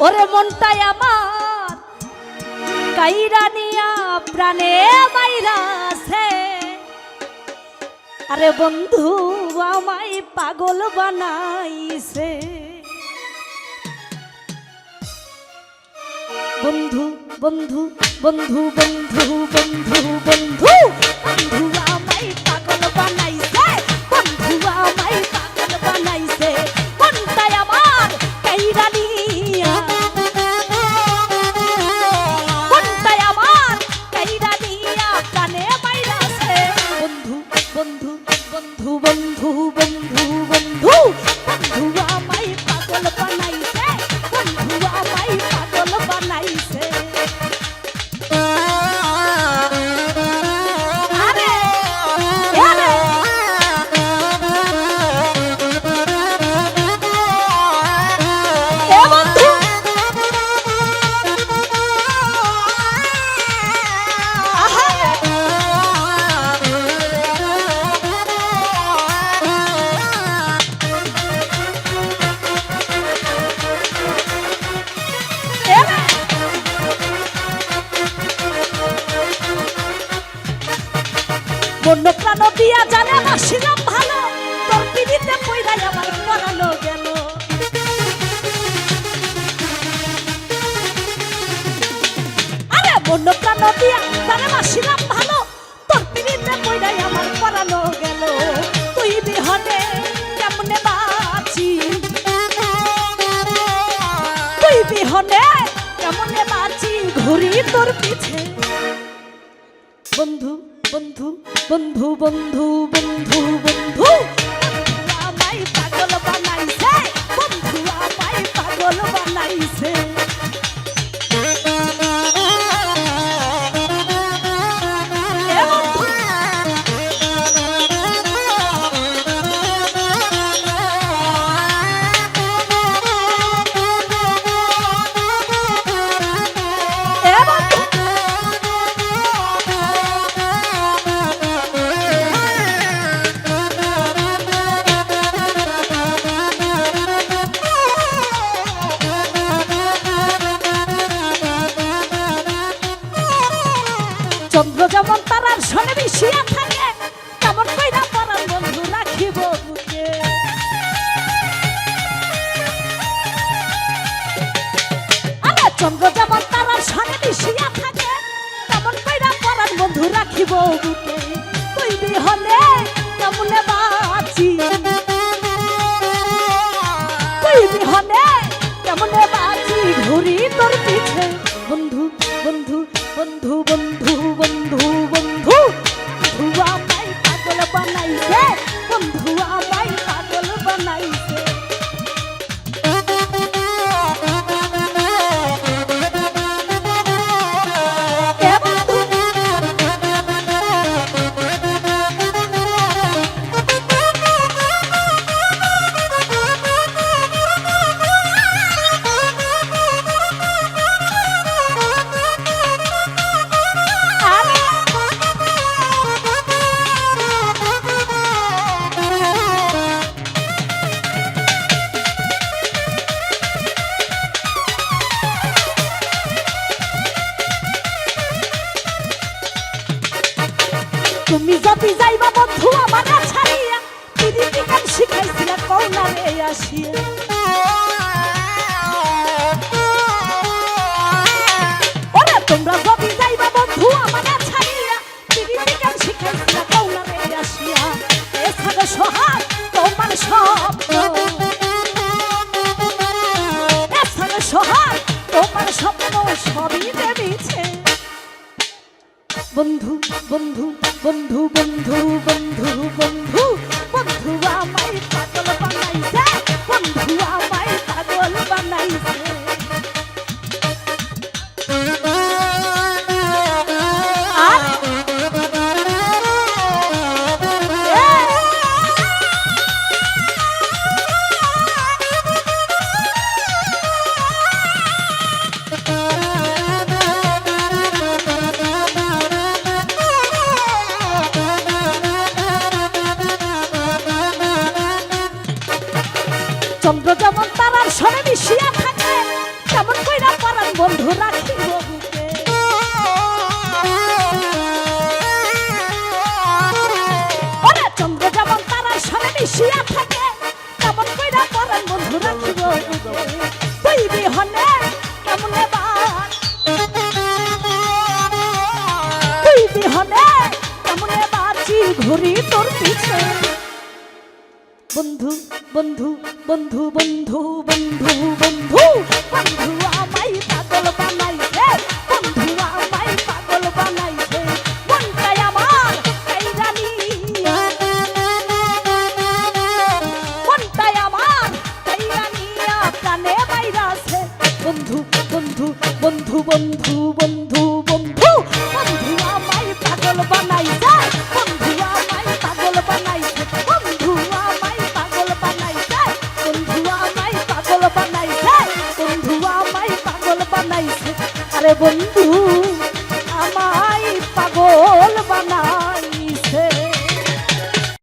ওরে মনটাই আমার কাইরা নিয়া প্রাণে মাইরাছে, আরে বন্ধু আমায় পাগল বানাইছে। বন্ধু বন্ধু বন্ধু বন্ধু বন্ধু বন্ধু বন্ধু আমায় পাগল বানাইছে, বন্ধু আমায় পাগল বানাইছে। মনটাই আমার কাইরা নিয়া, মনটাই আমার কাইরা নিয়া প্রাণে মাইরাছে। বন্ধু বন্ধু বন্ধু বন্ধু বন্ধু বন্ধু বন্ধু আমায় পাগল বানাইছে, বন্ধু আমায় পাগল বানাইছে। বন্য প্রাণ দিয়া জানে বাসিলাম ভালো, তোর পিড়িতে পইরাই আমার পরানো গেল। আরে বন্য প্রাণ দিয়া জানে বাসিলাম ভালো, তোর পিড়িতে পইরাই আমার পরানো গেল। তুই বিহনে কেমনে বাঁচি, তুই বিহনে কেমনে বাঁচি, ঘুরি তোর পিছে। বন্ধু বন্ধু বন্ধু বন্ধু বন্ধু বন্ধু আমায় পাগল বানাইছে, বন্ধু আমায় পাগল বানাইছে। চন্দ্র যেমন তারার সনে মিশিয়া থাকে, তেমন কইরা পরাণ বন্ধু রাখিব বুকে। আরে চন্দ্র যেমন তারার সনে মিশিয়া থাকে, তেমন কইরা পরাণ বন্ধু রাখিব বুকে। তুই বিহনে কেমনে বাঁচি, তুই বিহনে কেমনে বাঁচি, ঘুরি তোর পিছে। বন্ধু বন্ধু বন্ধু বন্ধু বন্ধু বন্ধু বন্ধু আমায় পাগল বানাইছে, বন্ধু আমায় পাগল বানাইছে। তুমি যদি যাইবা বন্ধু আমার ছাড়িয়া, পিরিতি গান শিখাইছিলা কওনা রে আসিয়া। ওরে তোমরা যদি যাইবা বন্ধু আমার ছাড়িয়া, পিরিতি গান শিখাইছিলা কওনা রে আসিয়া। এছাড়া সোহাগ তোমার স্বপ্ন, এছাড়া সোহাগ তোমার স্বপ্ন সবই দেবিছে। বন্ধু বন্ধু বন্ধু বন্ধু বন্ধু বন্ধু বন্ধু আমায় পাগল বানাইছে, বন্ধু আমায় পাগল বানাইছে। চন্দ্র যেমন তারার সনে মিশিয়া থাকে, তেমন বন্ধু রাখিব বুকে। ওরে চন্দ্র যেমন তারার সঙ্গে মিশিয়া থাকে, তেমন কইরা পরাণ বন্ধু রাখিব বুকে। তুই বিহনে কেমনে বাঁচ, তুই বিহনে কেমনে বাঁচি ঘুরি তোর পিছে। বন্ধু বন্ধু বন্ধু বন্ধু বন্ধু বন্ধু বন্ধু আমায় পাগল বানাইছে, বন্ধু আমায় পাগল বানাইছে। মনটাই আমার কাইরা নিয়া, মনটাই আমার কাইরা নিয়া প্রাণে বাইরাছে। বন্ধু বন্ধু বন্ধু বন্ধু বন্ধু বন্ধু বন্ধু আমায় পাগল বানাইছে, বন্ধু আমায় পাগল বানাইছে, বন্ধু আমায় পাগল বানাইছে, বন্ধু আমায় পাগল বানাইছে, বন্ধু আমায় পাগল বানাইছে। আরে বন্ধু আমায় পাগল